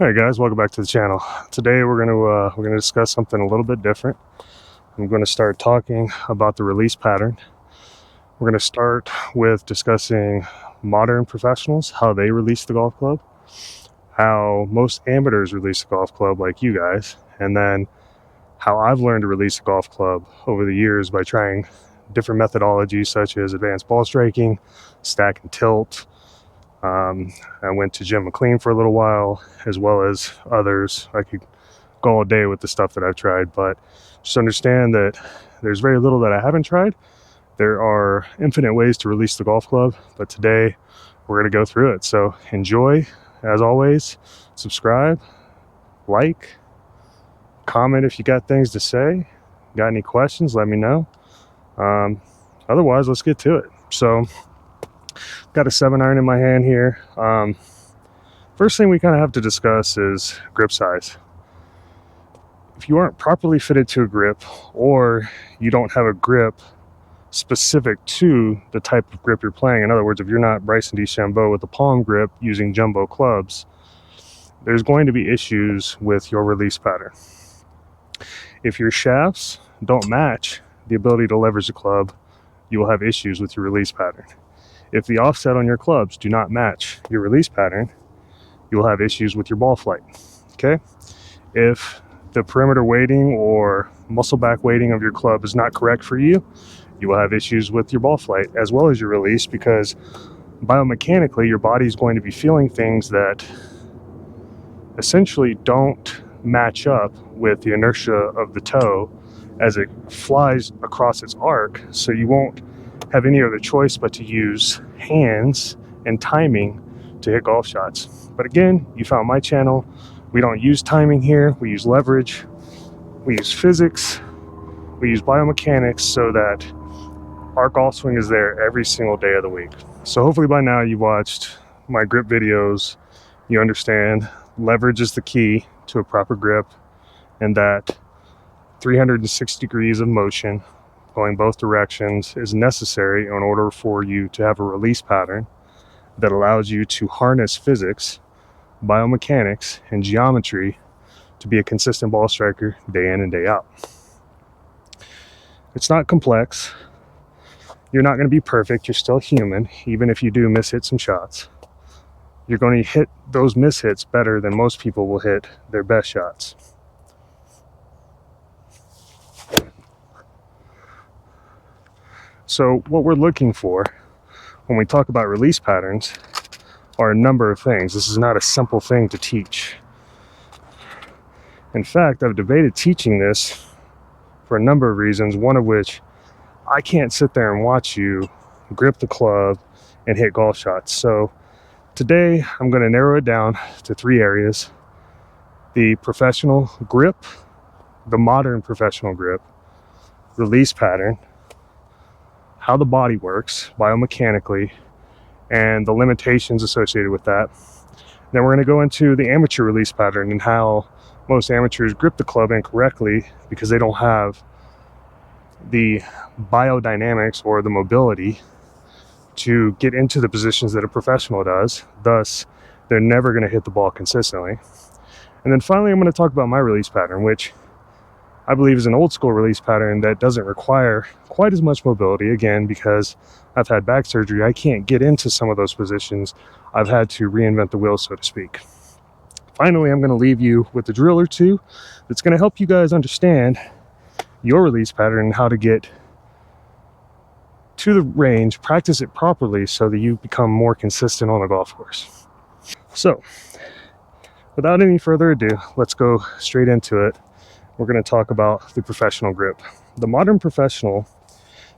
Hey guys, welcome back to the channel. Today we're gonna discuss something a little bit different. I'm going to start talking about the release pattern. We're going to start with discussing modern professionals, how they release the golf club, how most amateurs release a golf club like you guys, and then how I've learned to release a golf club over the years by trying different methodologies such as advanced ball striking, stack and tilt. I went to Jim McLean for a little while, as well as others. I could go all day with the stuff that I've tried, but just understand that there's very little that I haven't tried. There are infinite ways to release the golf club, but today we're going to go through it. So enjoy, as always. Subscribe, like, comment if you got things to say. Got any questions, let me know. Otherwise, let's get to it. So got a 7-iron in my hand here. First thing we kind of have to discuss is grip size. If you aren't properly fitted to a grip, or you don't have a grip specific to the type of grip you're playing, in other words, if you're not Bryson DeChambeau with a palm grip using jumbo clubs, there's going to be issues with your release pattern. If your shafts don't match the ability to leverage the club, you will have issues with your release pattern. If the offset on your clubs do not match your release pattern, you will have issues with your ball flight. Okay? If the perimeter weighting or muscle back weighting of your club is not correct for you, you will have issues with your ball flight as well as your release, because biomechanically your body is going to be feeling things that essentially don't match up with the inertia of the toe as it flies across its arc. So you won't have any other choice but to use hands and timing to hit golf shots. But again, you found my channel. We don't use timing here. We use leverage. We use physics. We use biomechanics so that our golf swing is there every single day of the week. So hopefully by now you watched my grip videos. You understand leverage is the key to a proper grip, and that 360 degrees of motion going both directions is necessary in order for you to have a release pattern that allows you to harness physics, biomechanics, and geometry to be a consistent ball striker day in and day out. It's not complex. You're not going to be perfect. You're still human. Even if you do miss-hit some shots, you're going to hit those miss-hits better than most people will hit their best shots. So what we're looking for when we talk about release patterns are a number of things. This is not a simple thing to teach. In fact, I've debated teaching this for a number of reasons, one of which I can't sit there and watch you grip the club and hit golf shots. So today I'm going to narrow it down to 3 areas: the professional grip, the modern professional grip, release pattern, how the body works biomechanically, and the limitations associated with that. Then we're going to go into the amateur release pattern and how most amateurs grip the club incorrectly because they don't have the biodynamics or the mobility to get into the positions that a professional does. Thus, they're never going to hit the ball consistently. And then finally, I'm going to talk about my release pattern, which I believe is an old school release pattern that doesn't require quite as much mobility. Again, because I've had back surgery, I can't get into some of those positions. I've had to reinvent the wheel, so to speak. Finally, I'm going to leave you with a drill or two that's going to help you guys understand your release pattern and how to get to the range, practice it properly so that you become more consistent on the golf course. So, without any further ado, let's go straight into it. We're going to talk about the professional grip. The modern professional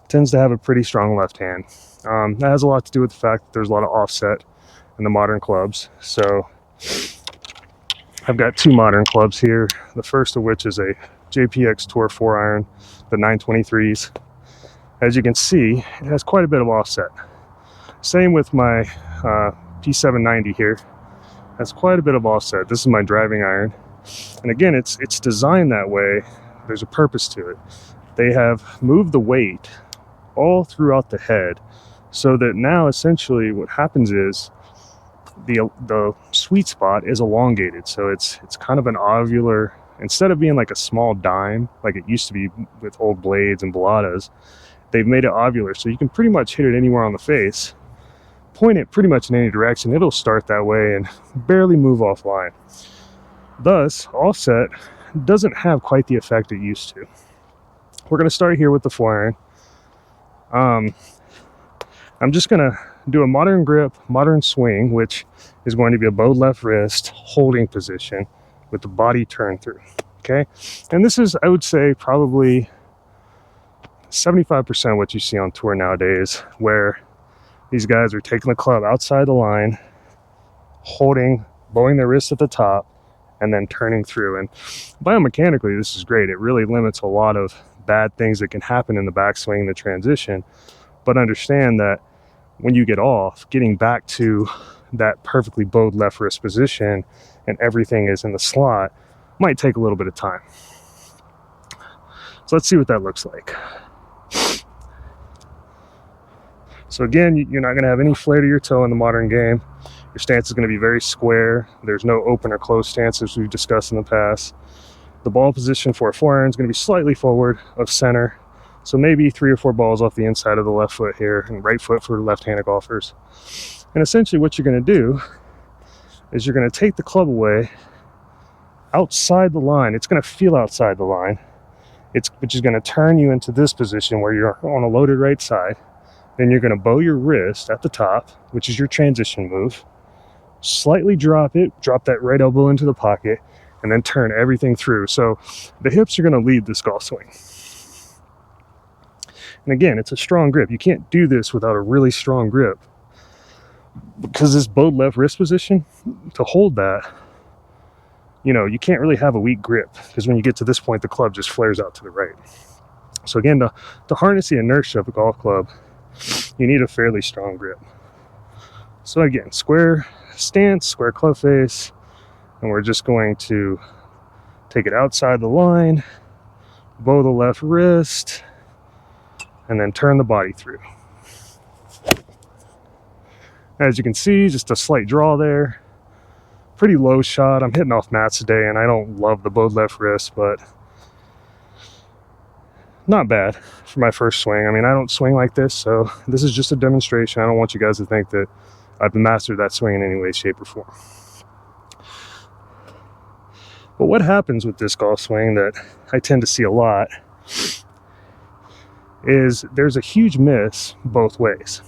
tends to have a pretty strong left hand. That has a lot to do with the fact that there's a lot of offset in the modern clubs. So I've got 2 modern clubs here. The first of which is a JPX Tour 4-iron, the 923s. As you can see, it has quite a bit of offset. Same with my P790 here. Has quite a bit of offset. This is my driving iron. And again, it's designed that way. There's a purpose to it. They have moved the weight all throughout the head so that now essentially what happens is the sweet spot is elongated, so it's kind of an ovular. Instead of being like a small dime like it used to be with old blades and baladas, they've made it ovular, so you can pretty much hit it anywhere on the face, point it pretty much in any direction, it'll start that way and barely move offline. Thus, offset doesn't have quite the effect it used to. We're going to start here with the forearm. I'm just going to do a modern grip, modern swing, which is going to be a bowed left wrist holding position with the body turned through. Okay, and this is, I would say, probably 75% what you see on tour nowadays, where these guys are taking the club outside the line, holding, bowing their wrist at the top, and then turning through. And biomechanically, this is great. It really limits a lot of bad things that can happen in the backswing, the transition. But understand that when you get off, getting back to that perfectly bowed left wrist position and everything is in the slot might take a little bit of time. So let's see what that looks like. So again, you're not going to have any flare to your toe in the modern game. Your stance is going to be very square. There's no open or closed stance as we've discussed in the past. The ball position for a forearm is going to be slightly forward of center. So maybe 3 or 4 balls off the inside of the left foot here, and right foot for left-handed golfers. And essentially what you're going to do is you're going to take the club away outside the line. It's going to feel outside the line, which is going to turn you into this position where you're on a loaded right side. Then you're going to bow your wrist at the top, which is your transition move. Slightly drop it, drop that right elbow into the pocket, and then turn everything through. So the hips are going to lead this golf swing. And again, it's a strong grip. You can't do this without a really strong grip, because this bowed left wrist position, to hold that, you can't really have a weak grip, because when you get to this point, the club just flares out to the right. So again, to harness the inertia of a golf club, you need a fairly strong grip. So again, square stance, square club face, and we're just going to take it outside the line, bow the left wrist, and then turn the body through. As you can see, just a slight draw there. Pretty low shot. I'm hitting off mats today, and I don't love the bowed left wrist, but not bad for my first swing. I mean, I don't swing like this, so this is just a demonstration. I don't want you guys to think that I've mastered that swing in any way, shape, or form. But what happens with this golf swing that I tend to see a lot is there's a huge miss both ways.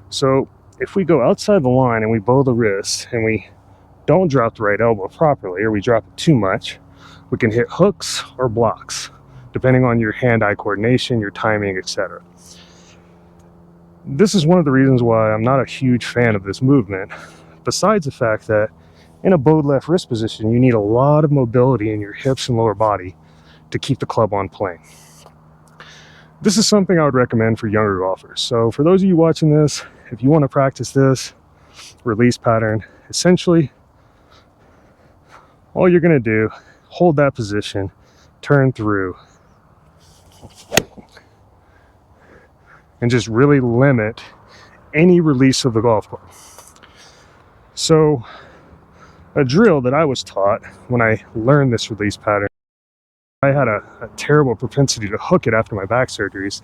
So if we go outside the line and we bow the wrist and we don't drop the right elbow properly, or we drop it too much, we can hit hooks or blocks, depending on your hand-eye coordination, your timing, etc. This is one of the reasons why I'm not a huge fan of this movement, besides the fact that in a bowed left wrist position, you need a lot of mobility in your hips and lower body to keep the club on plane. This is something I would recommend for younger golfers. So for those of you watching this, if you want to practice this release pattern, essentially all you're going to do, hold that position, turn through, and just really limit any release of the golf club. So a drill that I was taught when I learned this release pattern, I had a terrible propensity to hook it after my back surgeries.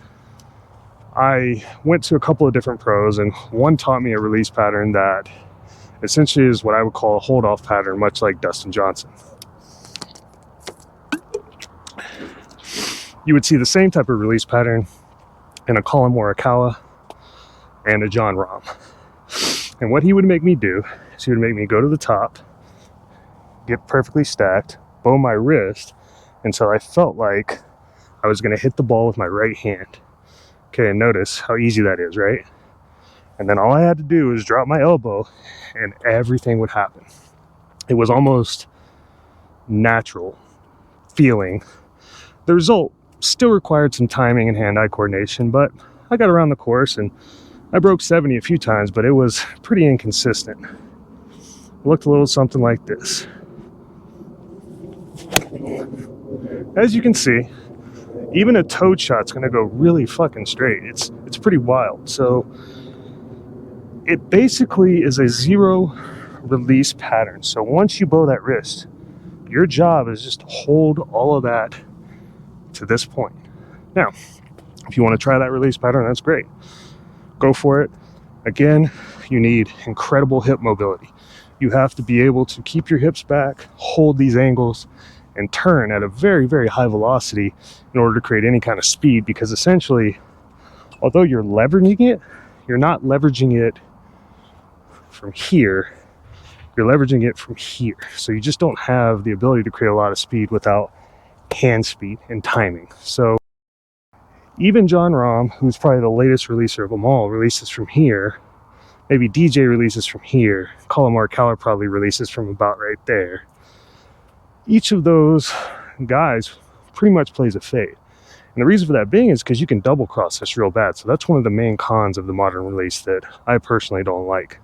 I went to a couple of different pros, and one taught me a release pattern that essentially is what I would call a hold-off pattern, much like Dustin Johnson. You would see the same type of release pattern in a Colin Morikawa and a John Rahm. And what he would make me do is he would make me go to the top, get perfectly stacked, bow my wrist until I felt like I was going to hit the ball with my right hand. Okay, and notice how easy that is, right? And then all I had to do was drop my elbow and everything would happen. It was almost natural feeling. The result still required some timing and hand-eye coordination, but I got around the course and I broke 70 a few times, but it was pretty inconsistent. It looked a little something like this. As you can see, even a toed shot's gonna go really fucking straight. It's pretty wild. So it basically is a zero release pattern. So once you bow that wrist, your job is just to hold all of that to this point. Now, if you want to try that release pattern, that's great. Go for it. Again, you need incredible hip mobility. You have to be able to keep your hips back, hold these angles, and turn at a very, very high velocity in order to create any kind of speed, because essentially, although you're leveraging it, you're not leveraging it from here, you're leveraging it from here. So you just don't have the ability to create a lot of speed without hand speed and timing. So even John Rahm, who's probably the latest releaser of them all, releases from here. Maybe DJ releases from here. Colin Morikawa probably releases from about right there. Each of those guys pretty much plays a fade. And the reason for that being is because you can double cross this real bad. So that's one of the main cons of the modern release that I personally don't like.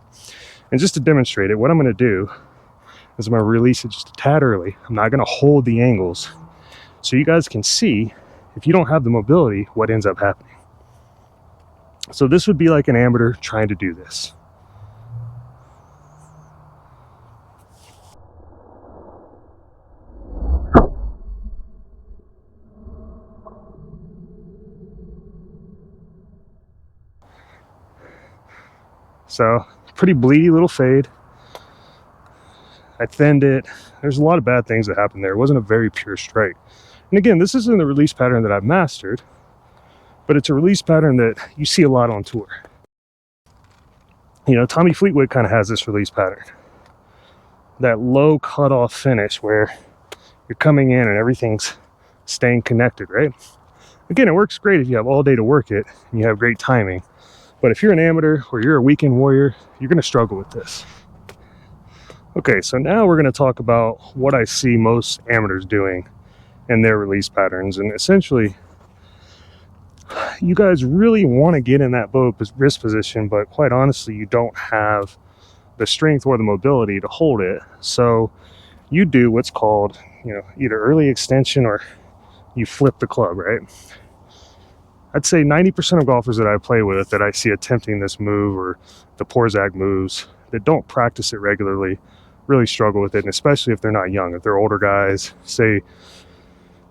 And just to demonstrate it, what I'm going to do is I'm going to release it just a tad early. I'm not going to hold the angles, so you guys can see, if you don't have the mobility, what ends up happening. So this would be like an amateur trying to do this. So pretty bleedy little fade. I thinned it. There's a lot of bad things that happened there. It wasn't a very pure strike. And again, this isn't the release pattern that I've mastered, but it's a release pattern that you see a lot on tour. You know, Tommy Fleetwood kind of has this release pattern. That low cutoff finish where you're coming in and everything's staying connected, right? Again, it works great if you have all day to work it and you have great timing. But if you're an amateur or you're a weekend warrior, you're going to struggle with this. Okay, so now we're going to talk about what I see most amateurs doing in their release patterns. And essentially, you guys really want to get in that bow wrist position, but quite honestly, you don't have the strength or the mobility to hold it. So you do what's called, either early extension or you flip the club, right? I'd say 90% of golfers that I play with that I see attempting this move or the Porzak moves that don't practice it regularly really struggle with it, and especially if they're not young. If they're older guys, say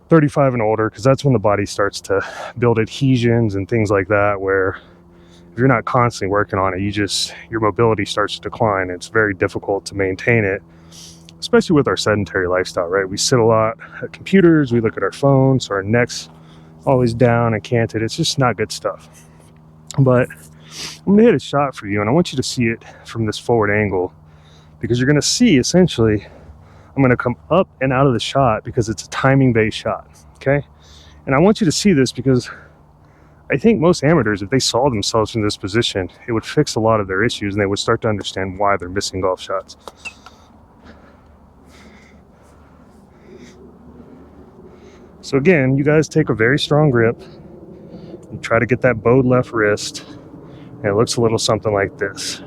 35 and older, because that's when the body starts to build adhesions and things like that, where if you're not constantly working on it, your mobility starts to decline. It's very difficult to maintain it, especially with our sedentary lifestyle, right? We sit a lot at computers, we look at our phones, so our necks always down and canted. It's just not good stuff. But I'm gonna hit a shot for you, and I want you to see it from this forward angle, because you're gonna see, essentially, I'm gonna come up and out of the shot because it's a timing based shot, okay? And I want you to see this because I think most amateurs, if they saw themselves in this position, it would fix a lot of their issues and they would start to understand why they're missing golf shots. So again, you guys take a very strong grip. You try to get that bowed left wrist, and it looks a little something like this.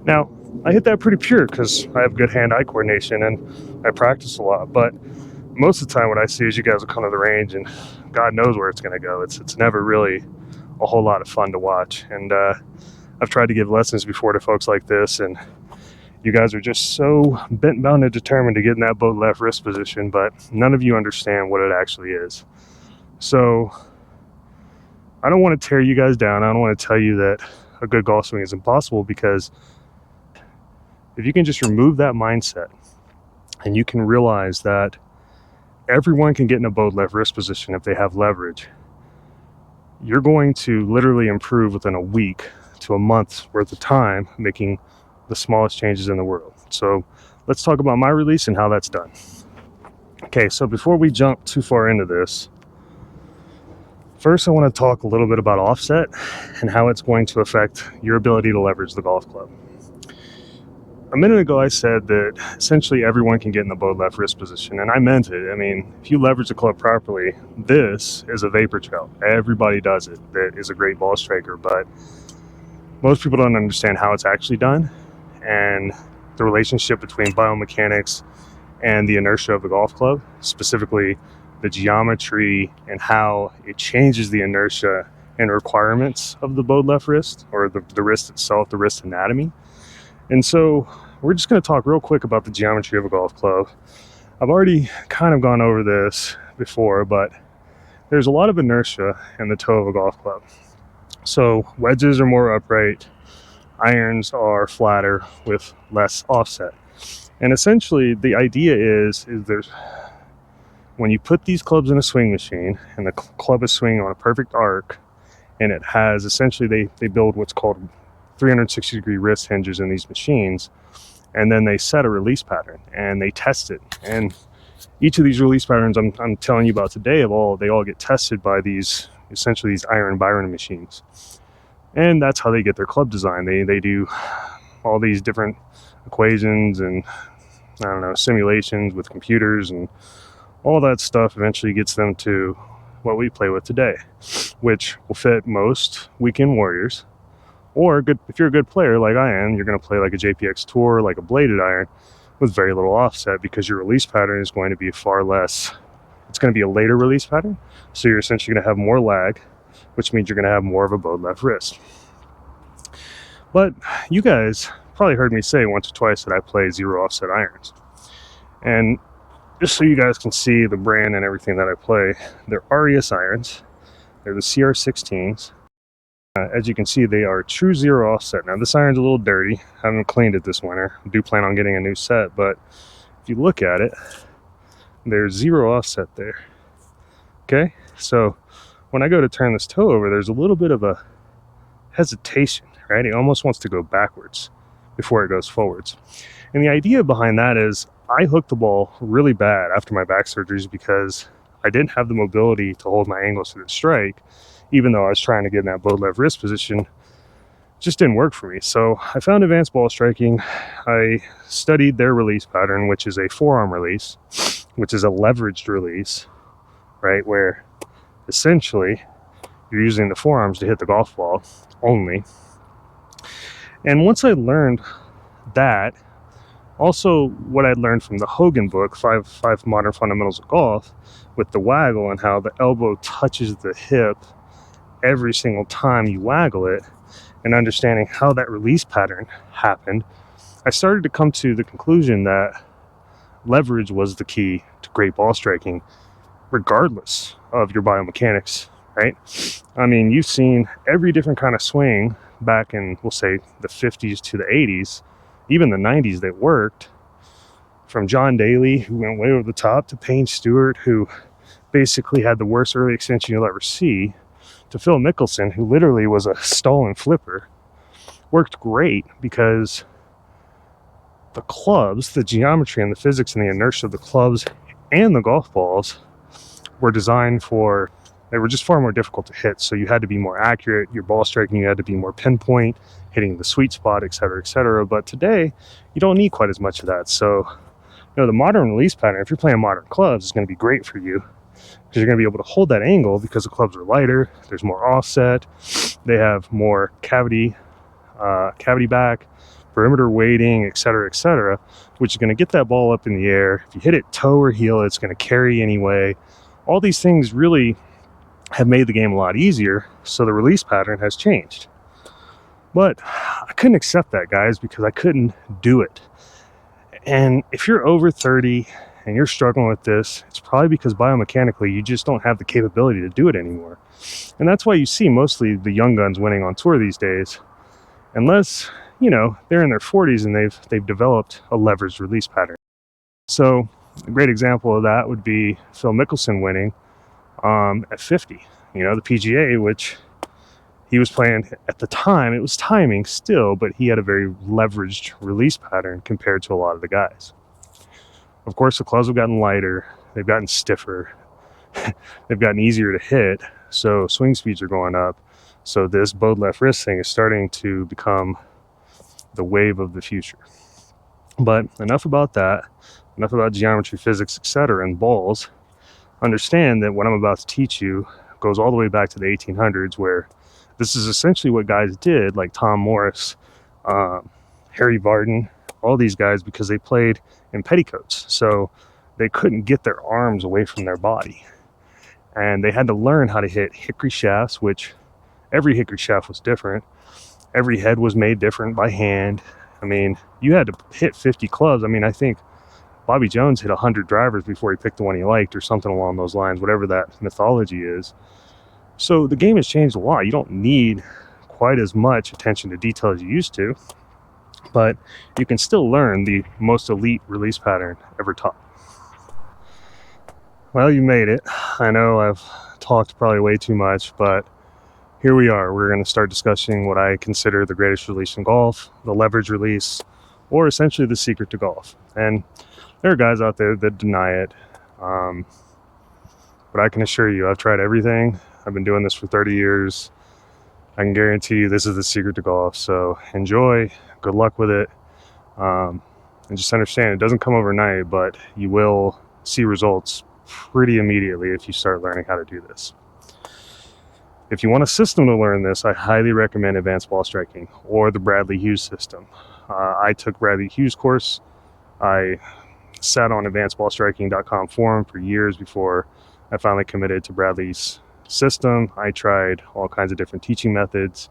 Now, I hit that pretty pure because I have good hand-eye coordination and I practice a lot, but most of the time what I see is you guys will come to the range and God knows where it's going to go. It's never really a whole lot of fun to watch. And I've tried to give lessons before to folks like this, and you guys are just so bent, bound, and determined to get in that bowed left wrist position, but none of you understand what it actually is. So I don't want to tear you guys down. I don't want to tell you that a good golf swing is impossible, because if you can just remove that mindset and you can realize that everyone can get in a bowed left wrist position if they have leverage, you're going to literally improve within a week to a month's worth of time making the smallest changes in the world. So let's talk about my release and how that's done. Okay, so before we jump too far into this, first I want to talk a little bit about offset and how it's going to affect your ability to leverage the golf club. A minute ago I said that essentially everyone can get in the bowed left wrist position, and I meant it. I mean, if you leverage the club properly, this is a vapor trail. Everybody does it that is a great ball striker, but most people don't understand how it's actually done. and the relationship between biomechanics and the inertia of the golf club, specifically the geometry and how it changes the inertia and requirements of the bowed left wrist, or the wrist itself, the wrist anatomy. And so we're just going to talk real quick about the geometry of a golf club. I've already kind of gone over this before, but there's a lot of inertia in the toe of a golf club. So wedges are more upright, irons are flatter with less offset. And essentially the idea is there's, when you put these clubs in a swing machine and the club is swinging on a perfect arc, and it has essentially, they build what's called 360-degree wrist hinges in these machines, and then they set a release pattern and they test it. And each of these release patterns I'm telling you about today, they all get tested by these, essentially these iron Byron machines. And that's how they get their club design. They do all these different equations and simulations with computers, and all that stuff eventually gets them to what we play with today, which will fit most weekend warriors, or if you're a good player like I am, you're going to play like a JPX Tour, like a bladed iron with very little offset, because your release pattern is going to be far less. It's going to be a later release pattern, so you're essentially going to have more lag, which means you're going to have more of a bowed left wrist. But you guys probably heard me say once or twice that I play zero offset irons. And just so you guys can see the brand and everything that I play, they're RES irons. They're the CR16s. As you can see, they are true zero offset. Now this iron's a little dirty. I haven't cleaned it this winter. I do plan on getting a new set, but if you look at it, there's zero offset there. Okay, so when I go to turn this toe over, there's a little bit of a hesitation, right? It almost wants to go backwards before it goes forwards. And the idea behind that is I hooked the ball really bad after my back surgeries because I didn't have the mobility to hold my angles to the strike, even though I was trying to get in that bowed left wrist position. It just didn't work for me. So I found advanced ball striking. I studied their release pattern, which is a forearm release, which is a leveraged release, right? Where essentially you're using the forearms to hit the golf ball only. And once I learned that, also what I learned from the Hogan book, Five Modern Fundamentals of Golf, with the waggle and how the elbow touches the hip every single time you waggle it, and understanding how that release pattern happened, I started to come to the conclusion that leverage was the key to great ball striking, regardless of your biomechanics, right? I mean, you've seen every different kind of swing back in, we'll say, the 50s to the 80s, even the 90s that worked, from John Daly, who went way over the top, to Payne Stewart, who basically had the worst early extension you'll ever see, to Phil Mickelson, who literally was a stolen flipper. Worked great because the clubs, the geometry and the physics and the inertia of the clubs and the golf balls were designed for, they were just far more difficult to hit. So you had to be more accurate. Your ball striking, you had to be more pinpoint, hitting the sweet spot, et cetera, et cetera. But today, you don't need quite as much of that. So, the modern release pattern, if you're playing modern clubs, is going to be great for you, because you're going to be able to hold that angle because the clubs are lighter, there's more offset, they have more cavity back, perimeter weighting, et cetera, which is going to get that ball up in the air. If you hit it toe or heel, it's going to carry anyway. All these things really have made the game a lot easier, so the release pattern has changed. But I couldn't accept that, guys, because I couldn't do it. And if you're over 30 and you're struggling with this, it's probably because biomechanically you just don't have the capability to do it anymore. And that's why you see mostly the young guns winning on tour these days, unless, they're in their 40s and they've developed a leveraged release pattern. So a great example of that would be Phil Mickelson winning at 50. The PGA, which he was playing at the time, it was timing still, but he had a very leveraged release pattern compared to a lot of the guys. Of course, the clubs have gotten lighter, they've gotten stiffer, they've gotten easier to hit, so swing speeds are going up. So this bowed left wrist thing is starting to become the wave of the future. But enough about that, enough about geometry, physics, etc., and balls. Understand that what I'm about to teach you goes all the way back to the 1800s, where this is essentially what guys did, like Tom Morris, Harry Vardon, all these guys, because they played in petticoats. So they couldn't get their arms away from their body. And they had to learn how to hit hickory shafts, which every hickory shaft was different. Every head was made different by hand. I mean, you had to hit 50 clubs. I mean, I think Bobby Jones hit 100 drivers before he picked the one he liked, or something along those lines, whatever that mythology is. So the game has changed a lot. You don't need quite as much attention to detail as you used to, but you can still learn the most elite release pattern ever taught. Well, you made it. I know I've talked probably way too much, but here we are. We're going to start discussing what I consider the greatest release in golf, the leverage release, or essentially the secret to golf. And there are guys out there that deny it, but I can assure you, I've tried everything. I've been doing this for 30 years. I can guarantee you this is the secret to golf. So enjoy, good luck with it, and just understand it doesn't come overnight, but you will see results pretty immediately if you start learning how to do this. If you want a system to learn this, I highly recommend advanced ball striking or the Bradley Hughes system. I took Bradley Hughes' course. I sat on advancedballstriking.com forum for years before I finally committed to Bradley's system. I tried all kinds of different teaching methods,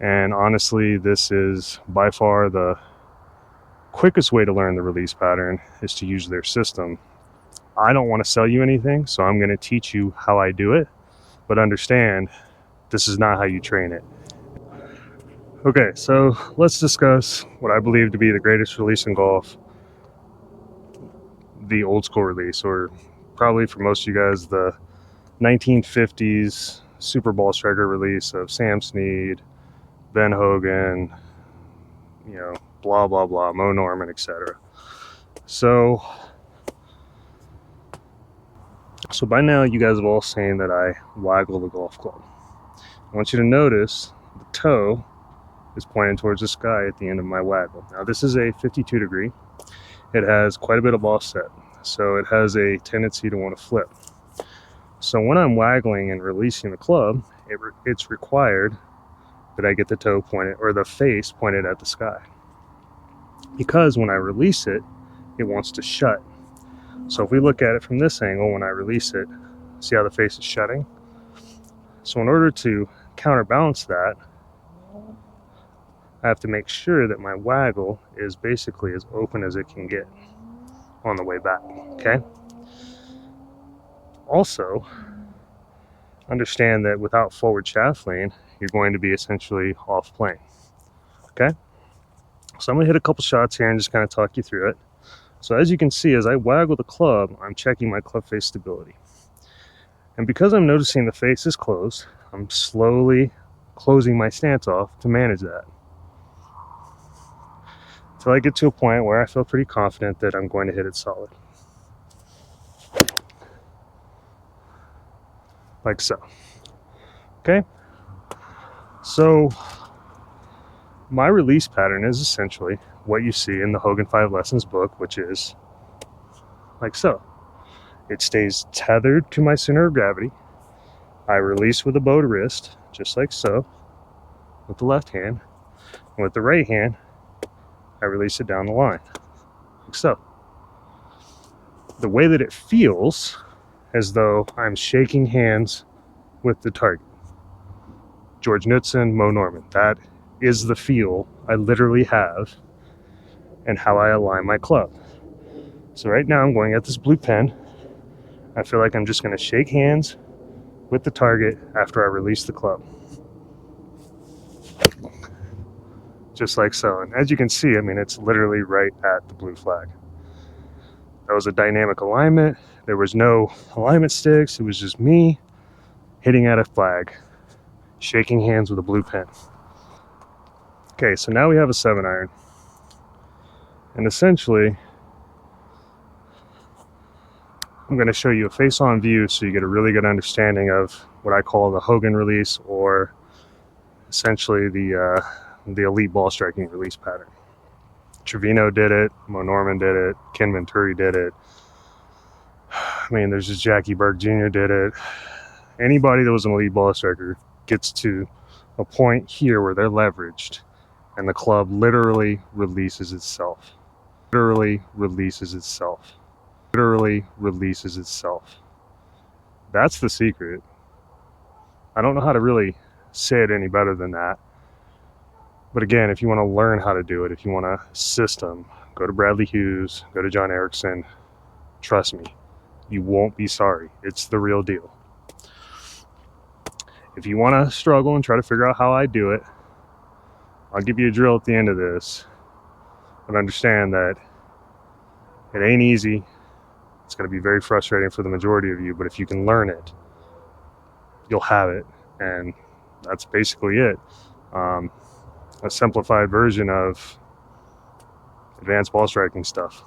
and honestly, this is by far the quickest way to learn the release pattern is to use their system. I don't want to sell you anything, so I'm going to teach you how I do it, but understand this is not how you train it. Okay, so let's discuss what I believe to be the greatest release in golf, the old school release, or probably for most of you guys, the 1950s Super Ball striker release of Sam Snead, Ben Hogan, blah, blah, blah, Mo Norman, etc. So by now you guys have all seen that I waggle the golf club. I want you to notice the toe is pointing towards the sky at the end of my waggle. Now this is a 52 degree. It has quite a bit of offset, so it has a tendency to want to flip. So when I'm waggling and releasing the club, it's required that I get the toe pointed, or the face pointed at the sky. Because when I release it, it wants to shut. So if we look at it from this angle, when I release it, see how the face is shutting? So in order to counterbalance that, I have to make sure that my waggle is basically as open as it can get on the way back, okay? Also, understand that without forward shaft lean, you're going to be essentially off plane, okay? So I'm gonna hit a couple shots here and just kind of talk you through it. So as you can see, as I waggle the club, I'm checking my club face stability. And because I'm noticing the face is closed, I'm slowly closing my stance off to manage that, until I get to a point where I feel pretty confident that I'm going to hit it solid. Like so. Okay? So my release pattern is essentially what you see in the Hogan 5 Lessons book, which is like so. It stays tethered to my center of gravity. I release with a bowed wrist, just like so, with the left hand. And with the right hand, I release it down the line, like so. The way that it feels, as though I'm shaking hands with the target. George Knudsen, Mo Norman, that is the feel I literally have and how I align my club. So right now I'm going at this blue pen. I feel like I'm just going to shake hands with the target after I release the club. Just like so. And as you can see, I mean, it's literally right at the blue flag. That was a dynamic alignment. There was no alignment sticks. It was just me hitting at a flag, shaking hands with a blue pen. Okay, so now we have a 7-iron. And essentially, I'm going to show you a face-on view so you get a really good understanding of what I call the Hogan release, or essentially the elite ball striking release pattern. Trevino did it, Mo Norman did it, Ken Venturi did it. I mean, there's just Jackie Burke Jr. did it. Anybody that was an elite ball striker gets to a point here where they're leveraged and the club literally releases itself. Literally releases itself. Literally releases itself. That's the secret. I don't know how to really say it any better than that. But again, if you want to learn how to do it, if you want a system, go to Bradley Hughes, go to John Erickson. Trust me, you won't be sorry. It's the real deal. If you want to struggle and try to figure out how I do it, I'll give you a drill at the end of this. But understand that it ain't easy. It's going to be very frustrating for the majority of you, but if you can learn it, you'll have it. And that's basically it. A simplified version of advanced ball striking stuff.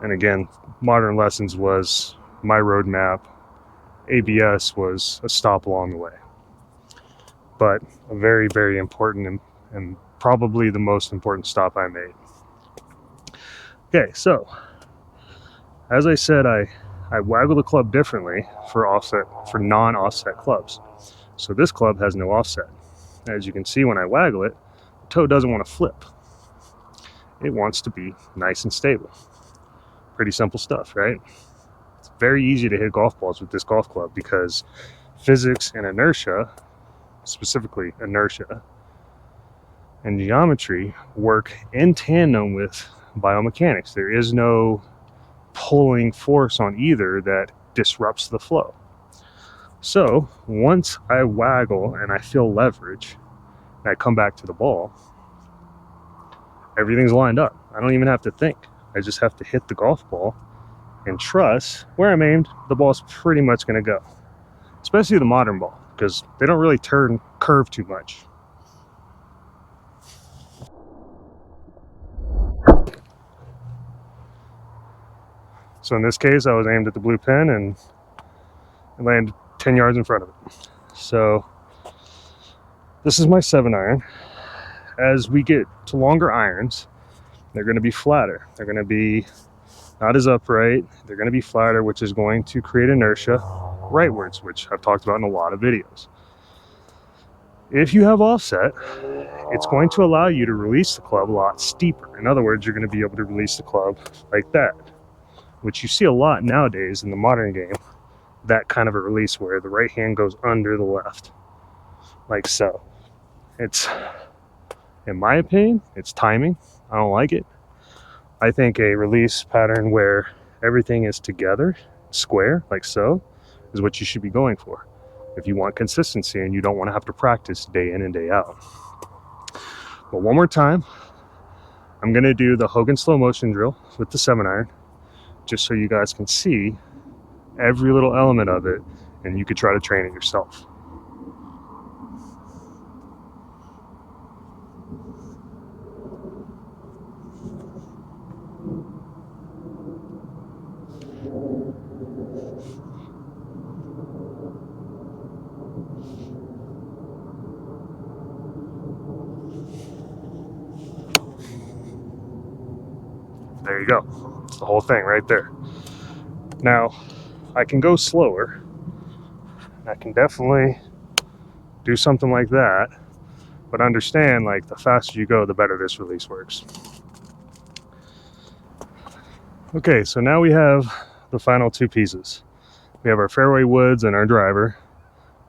And again, Modern Lessons was my roadmap. ABS was a stop along the way. But a very, very important and probably the most important stop I made. Okay, so as I said, I waggle the club differently for non-offset clubs. So this club has no offset. As you can see, when I waggle it, the toe doesn't want to flip. It wants to be nice and stable. Pretty simple stuff, right? It's very easy to hit golf balls with this golf club because physics and inertia, specifically inertia and geometry, work in tandem with biomechanics. There is no pulling force on either that disrupts the flow. So once I waggle and I feel leverage and I come back to the ball, everything's lined up. I don't even have to think. I just have to hit the golf ball and trust where I'm aimed, the ball's pretty much going to go. Especially the modern ball, because they don't really curve too much. So in this case, I was aimed at the blue pin and it landed 10 yards in front of it. So this is my 7-iron. As we get to longer irons, they're going to be flatter. They're going to be not as upright. They're going to be flatter, which is going to create inertia rightwards, which I've talked about in a lot of videos. If you have offset, it's going to allow you to release the club a lot steeper. In other words, you're going to be able to release the club like that, which you see a lot nowadays in the modern game, that kind of a release where the right hand goes under the left, like so. It's, in my opinion, it's timing. I don't like it. I think a release pattern where everything is together, square, like so, is what you should be going for if you want consistency and you don't want to have to practice day in and day out. But one more time, I'm going to do the Hogan slow motion drill with the 7-iron, just so you guys can see every little element of it and you could try to train it yourself. There you go. It's the whole thing right there. Now, I can go slower. I can definitely do something like that, but understand, like, the faster you go, the better this release works. Okay, so now we have the final two pieces. We have our fairway woods and our driver,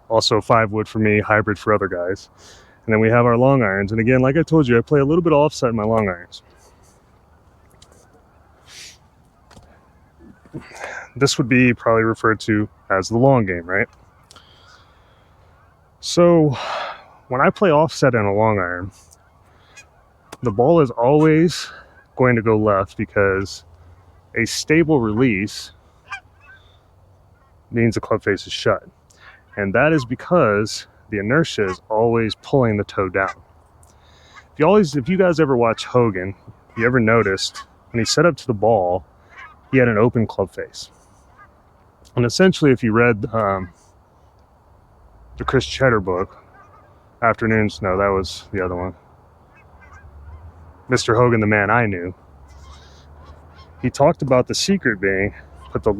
also 5 wood for me, hybrid for other guys. And then we have our long irons. And again, like I told you, I play a little bit offset in my long irons. This would be probably referred to as the long game, right? So when I play offset in a long iron, the ball is always going to go left because a stable release means the club face is shut. And that is because the inertia is always pulling the toe down. If you guys ever watch Hogan, you ever noticed when he set up to the ball, he had an open club face. And essentially, if you read the Chris Cheddar book, Afternoons, no, that was the other one, Mr. Hogan, the Man I Knew, he talked about the secret being put the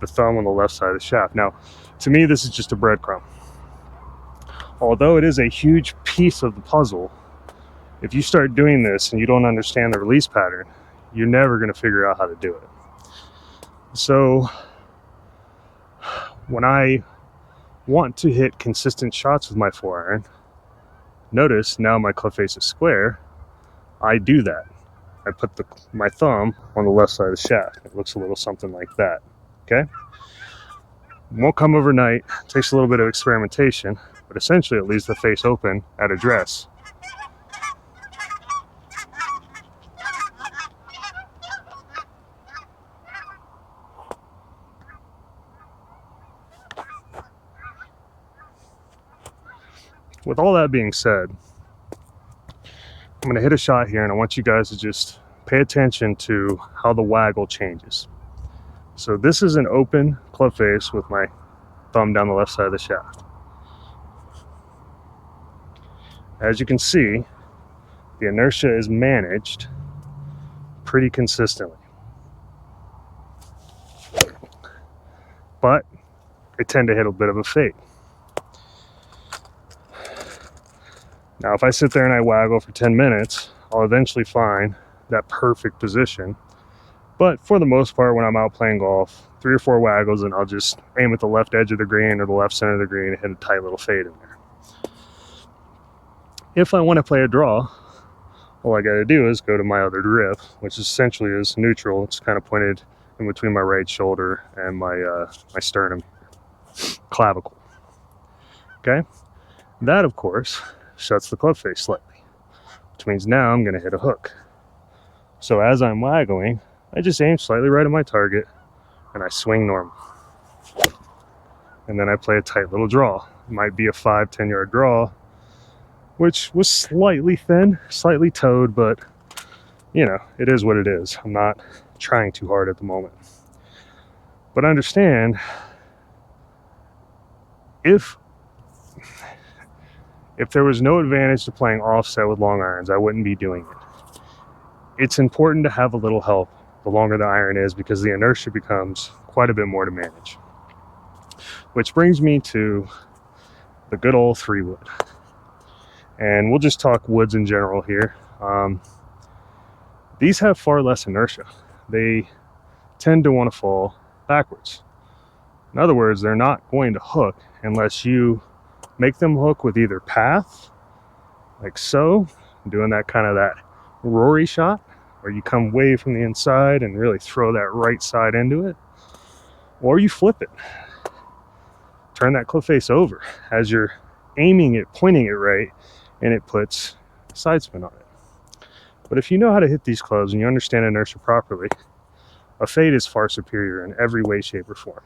thumb on the left side of the shaft. Now, to me, this is just a breadcrumb. Although it is a huge piece of the puzzle, If you start doing this and you don't understand the release pattern, you're never going to figure out how to do it. So when I want to hit consistent shots with my 4-iron, notice now my club face is square. I do that. I put my thumb on the left side of the shaft. It looks a little something like that. Okay? Won't come overnight. Takes a little bit of experimentation, but essentially it leaves the face open at address. With all that being said, I'm going to hit a shot here, and I want you guys to just pay attention to how the waggle changes. So this is an open club face with my thumb down the left side of the shaft. As you can see, the inertia is managed pretty consistently. But I tend to hit a bit of a fade. Now, if I sit there and I waggle for 10 minutes, I'll eventually find that perfect position. But for the most part, when I'm out playing golf, 3 or 4 waggles and I'll just aim at the left edge of the green or the left center of the green and hit a tight little fade in there. If I want to play a draw, all I got to do is go to my other grip, which essentially is neutral. It's kind of pointed in between my right shoulder and my sternum, clavicle. Okay? That, of course, shuts the club face slightly, which means now I'm going to hit a hook. So as I'm waggling, I just aim slightly right at my target and I swing normal. And then I play a tight little draw. It might be a 5-10 yard draw, which was slightly thin, slightly towed, but you know, it is what it is. I'm not trying too hard at the moment. But understand, if there was no advantage to playing offset with long irons, I wouldn't be doing it. It's important to have a little help the longer the iron is, because the inertia becomes quite a bit more to manage. Which brings me to the good old 3-wood. And we'll just talk woods in general here. These have far less inertia. They tend to want to fall backwards. In other words, they're not going to hook unless you make them hook with either path, like so, doing that kind of that Rory shot, where you come way from the inside and really throw that right side into it, or you flip it. Turn that club face over as you're aiming it, pointing it right, and it puts side spin on it. But if you know how to hit these clubs and you understand inertia properly, a fade is far superior in every way, shape, or form.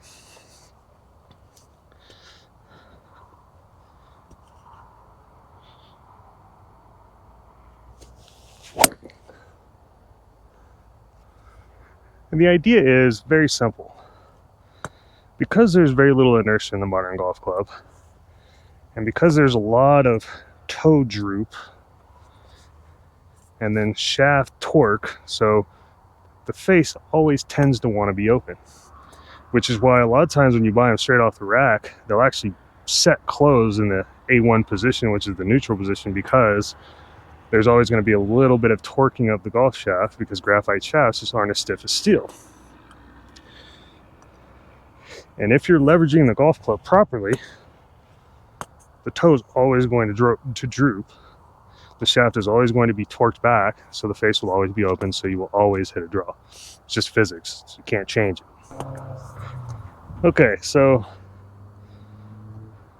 And the idea is very simple. Because there's very little inertia in the modern golf club, and because there's a lot of toe droop and then shaft torque, so the face always tends to want to be open, which is why a lot of times when you buy them straight off the rack, they'll actually set close in the A1 position, which is the neutral position, because there's always going to be a little bit of torquing of the golf shaft, because graphite shafts just aren't as stiff as steel. And if you're leveraging the golf club properly, the toe is always going to droop. The shaft is always going to be torqued back, so the face will always be open, so you will always hit a draw. It's just physics, so you can't change it. Okay, so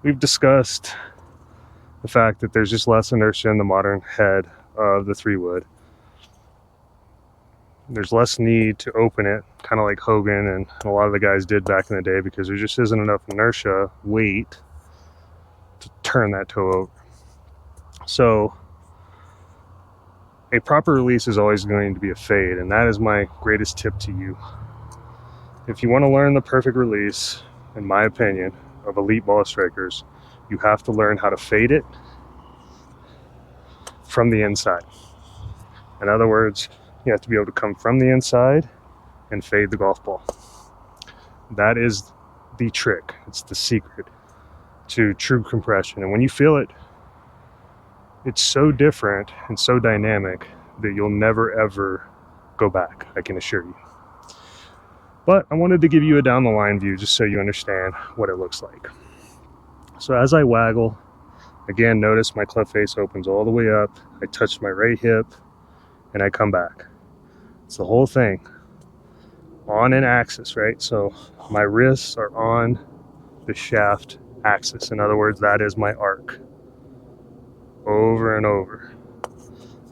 we've discussed the fact that there's just less inertia in the modern head of the 3-wood. There's less need to open it, kind of like Hogan and a lot of the guys did back in the day, because there just isn't enough inertia, weight, to turn that toe over. So a proper release is always going to be a fade, and that is my greatest tip to you. If you want to learn the perfect release, in my opinion, of elite ball strikers, you have to learn how to fade it from the inside. In other words, you have to be able to come from the inside and fade the golf ball. That is the trick. It's the secret to true compression. And when you feel it, It's so different and so dynamic that you'll never ever go back, I can assure you. But I wanted to give you a down the line view just so you understand what it looks like. So as I waggle, again, notice my club face opens all the way up. I touch my right hip and I come back. It's the whole thing on an axis, right? So my wrists are on the shaft axis. In other words, that is my arc. Over and over.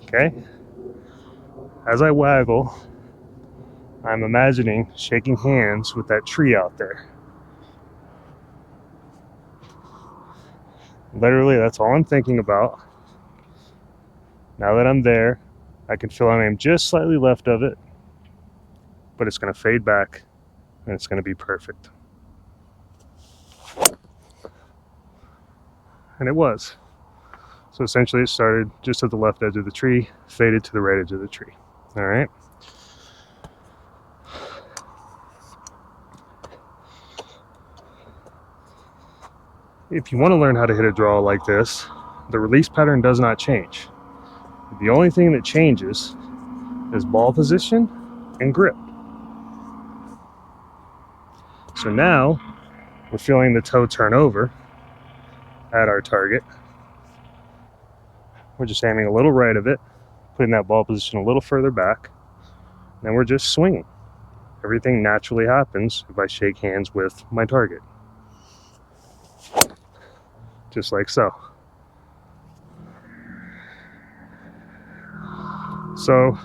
Okay? As I waggle, I'm imagining shaking hands with that tree out there. Literally, that's all I'm thinking about. Now that I'm there, I can feel I am just slightly left of it, but it's going to fade back and it's going to be perfect. And it was. So essentially it started just at the left edge of the tree, faded to the right edge of the tree. All right. If you want to learn how to hit a draw like this, the release pattern does not change. The only thing that changes is ball position and grip. So now we're feeling the toe turn over at our target. We're just aiming a little right of it, putting that ball position a little further back, and then we're just swinging. Everything naturally happens if I shake hands with my target. Just like so. So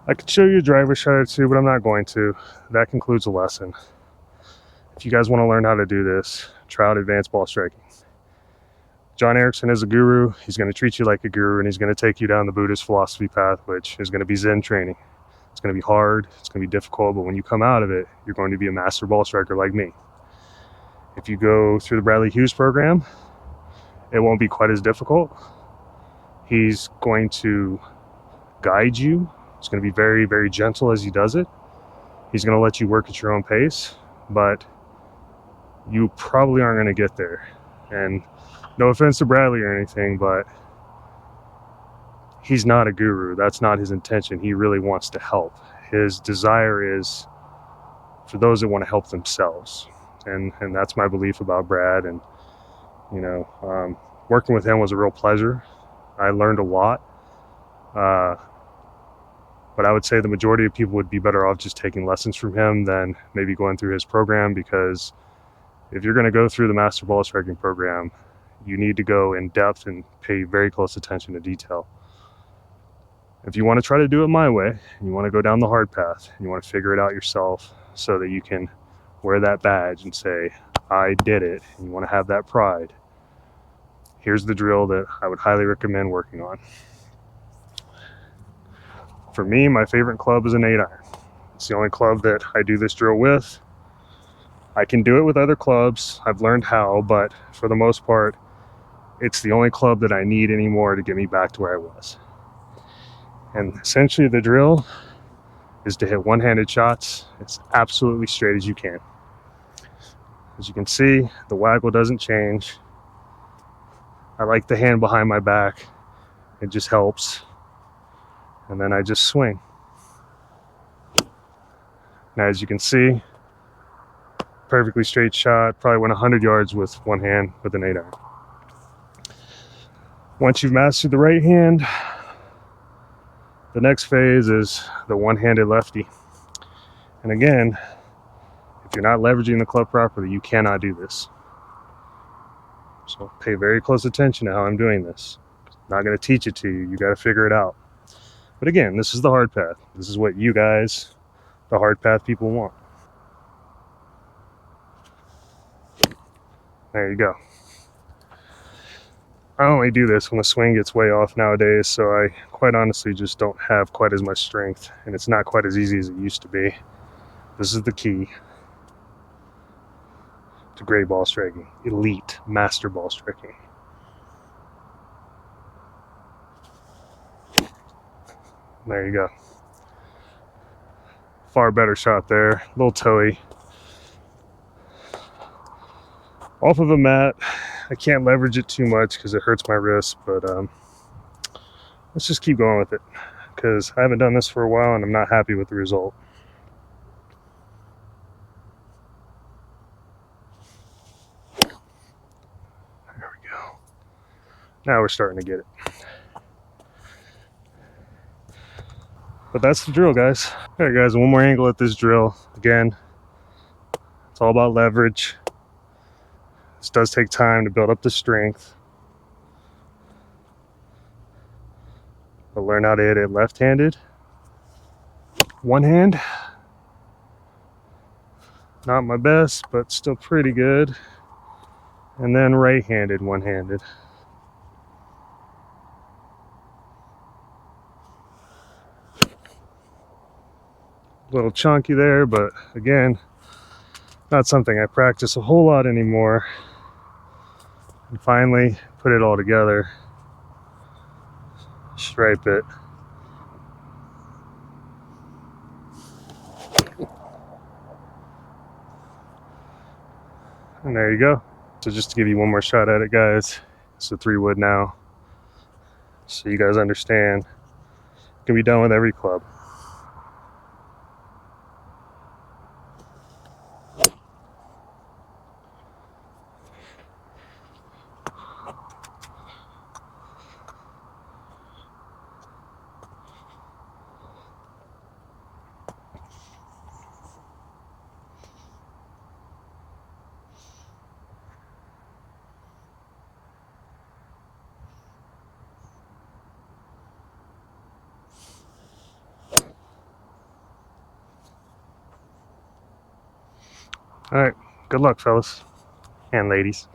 I could show you a driver shot or two, but I'm not going to. That concludes the lesson. If you guys want to learn how to do this, try out advanced ball striking. John Erickson is a guru. He's going to treat you like a guru, and he's going to take you down the Buddhist philosophy path, which is going to be Zen training. It's going to be hard, it's going to be difficult, but when you come out of it, you're going to be a master ball striker like me. If you go through the Bradley Hughes program, it won't be quite as difficult. He's going to guide you. It's going to be very, very gentle as he does it. He's going to let you work at your own pace, but you probably aren't going to get there. And no offense to Bradley or anything, but he's not a guru. That's not his intention. He really wants to help. His desire is for those that want to help themselves. And that's my belief about Brad. And, you know, working with him was a real pleasure. I learned a lot. But I would say the majority of people would be better off just taking lessons from him than maybe going through his program, because if you're going to go through the Master Ball Striking program, you need to go in depth and pay very close attention to detail. If you want to try to do it my way, and you want to go down the hard path, and you want to figure it out yourself so that you can wear that badge and say, I did it, and you want to have that pride, here's the drill that I would highly recommend working on. For me, my favorite club is an 8-iron. It's the only club that I do this drill with. I can do it with other clubs. I've learned how, but for the most part, it's the only club that I need anymore to get me back to where I was. And essentially the drill is to hit one-handed shots as absolutely straight as you can. As you can see, the waggle doesn't change. I like the hand behind my back. It just helps. And then I just swing. Now, as you can see, perfectly straight shot, probably went 100 yards with one hand with an 8-iron. Once you've mastered the right hand, the next phase is the one-handed lefty. And again, if you're not leveraging the club properly, you cannot do this. So pay very close attention to how I'm doing this. I'm not going to teach it to you. You got to figure it out. But again, this is the hard path. This is what you guys, the hard path people, want. There you go. I only do this when the swing gets way off nowadays, so I quite honestly just don't have quite as much strength, and it's not quite as easy as it used to be. This is the key to great ball striking, elite master ball striking. There you go. Far better shot there, a little toey. Off of a mat, I can't leverage it too much because it hurts my wrist, but let's just keep going with it because I haven't done this for a while and I'm not happy with the result. There we go. Now we're starting to get it. But that's the drill, guys. All right, guys, one more angle at this drill. Again, it's all about leverage. This does take time to build up the strength. But learn how to hit it left-handed. One hand. Not my best, but still pretty good. And then right-handed, one-handed. A little chunky there, but again, not something I practice a whole lot anymore. And finally, put it all together. Stripe it. And there you go. So just to give you one more shot at it, guys, it's a 3-wood now. So you guys understand, it can be done with every club. All right, good luck, fellas and ladies.